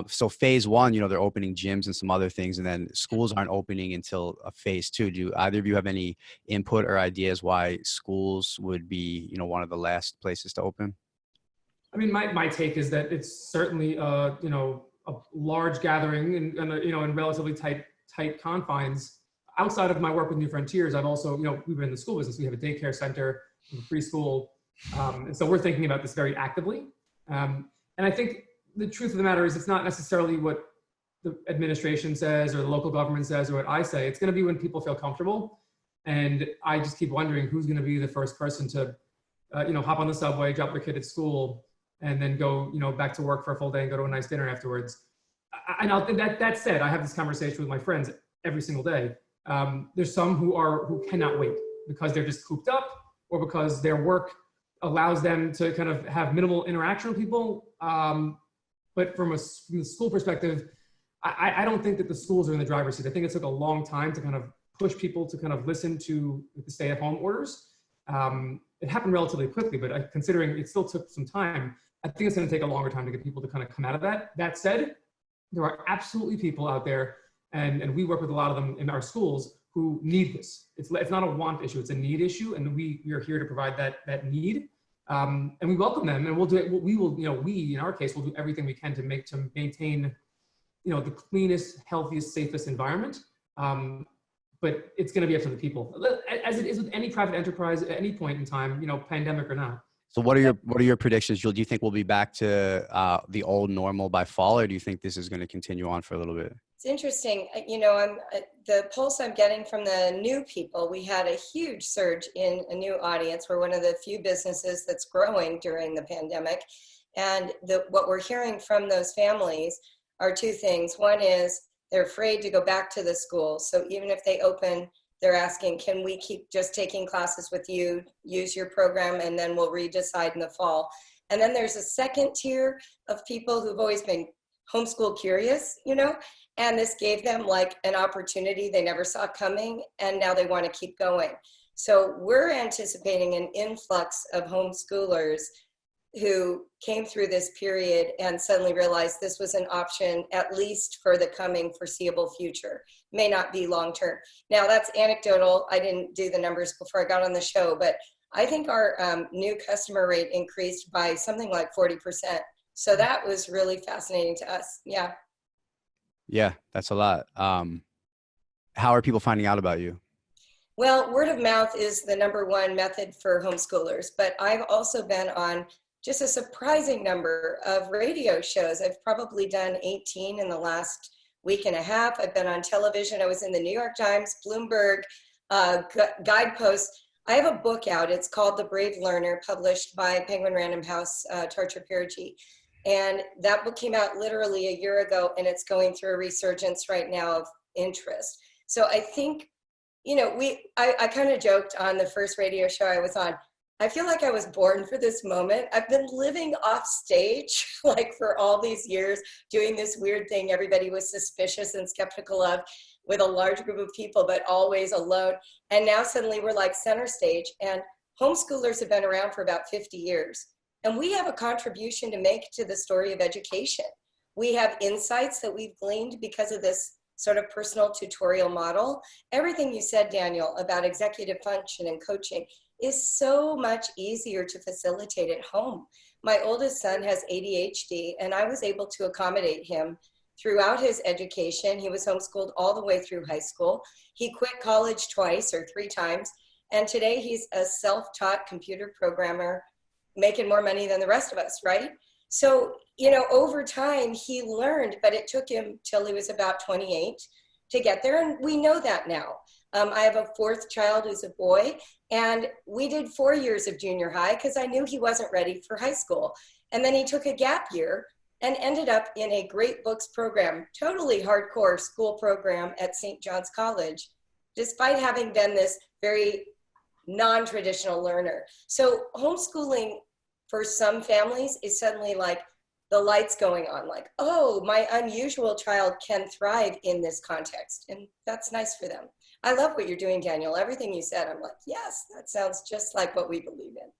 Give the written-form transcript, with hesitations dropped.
So phase one, they're opening gyms and some other things, and then schools aren't opening until phase two. Do either of you have any input or ideas why schools would be, one of the last places to open? I mean, my take is that it's certainly, a large gathering in relatively tight confines. Outside of my work with New Frontiers, I've also, we've been in the school business. We have a daycare center, a preschool. And so we're thinking about this very actively. And I think the truth of the matter is it's not necessarily what the administration says or the local government says or what I say. It's going to be when people feel comfortable. And I just keep wondering who's going to be the first person to, hop on the subway, drop their kid at school, and then go, back to work for a full day and go to a nice dinner afterwards. And that said, I have this conversation with my friends every single day. There's some who cannot wait because they're just cooped up or because their work allows them to kind of have minimal interaction with people. But from the school perspective, I don't think that the schools are in the driver's seat. I think it took a long time to kind of push people to kind of listen to the stay-at-home orders. It happened relatively quickly, but considering it still took some time, I think it's going to take a longer time to get people to kind of come out of that. That said, there are absolutely people out there, and we work with a lot of them in our schools who need this. It's not a want issue; it's a need issue, and we are here to provide that need. And we welcome them, and we'll do it. We will, we in our case will do everything we can to maintain, the cleanest, healthiest, safest environment. But it's going to be up to the people, as it is with any private enterprise at any point in time, pandemic or not. So what are your predictions, Jill? Do you think we'll be back to the old normal by fall, or do you think this is going to continue on for a little bit? It's interesting. The pulse I'm getting from the new people. We had a huge surge in a new audience. We're one of the few businesses that's growing during the pandemic. And what we're hearing from those families are two things. One is they're afraid to go back to the school. So even if they open, they're asking, can we keep just taking classes with you, use your program, and then we'll redecide in the fall. And then there's a second tier of people who've always been homeschool curious, and this gave them like an opportunity they never saw coming, and now they want to keep going. So we're anticipating an influx of homeschoolers who came through this period and suddenly realized this was an option, at least for the coming foreseeable future. May not be long term. Now that's anecdotal. I didn't do the numbers before I got on the show, but I think our new customer rate increased by something like 40%. So that was really fascinating to us. Yeah. Yeah, that's a lot. How are people finding out about you? Well, word of mouth is the number one method for homeschoolers, but I've also been on just a surprising number of radio shows. I've probably done 18 in the last week and a half. I've been on television. I was in the New York Times, Bloomberg, Guidepost. I have a book out. It's called The Brave Learner, published by Penguin Random House, Tarcher Pirigi. And that book came out literally a year ago, and it's going through a resurgence right now of interest. So I think, I kind of joked on the first radio show I was on, I feel like I was born for this moment. I've been living off stage like for all these years, doing this weird thing everybody was suspicious and skeptical of, with a large group of people, but always alone. And now suddenly we're like center stage, and homeschoolers have been around for about 50 years. And we have a contribution to make to the story of education. We have insights that we've gleaned because of this sort of personal tutorial model. Everything you said, Daniel, about executive function and coaching is so much easier to facilitate at home. My oldest son has ADHD, and I was able to accommodate him throughout his education. He was homeschooled all the way through high school. He quit college twice or 3 times, and today he's a self-taught computer programmer making more money than the rest of us, right? So, over time he learned, but it took him till he was about 28 to get there, and we know that now. I have a 4th child who's a boy, and we did 4 years of junior high because I knew he wasn't ready for high school. And then he took a gap year and ended up in a great books program, totally hardcore school program at St. John's College, despite having been this very non-traditional learner. So homeschooling for some families is suddenly like the lights going on, like, oh, my unusual child can thrive in this context. And that's nice for them. I love what you're doing, Daniel. Everything you said, I'm like, yes, that sounds just like what we believe in.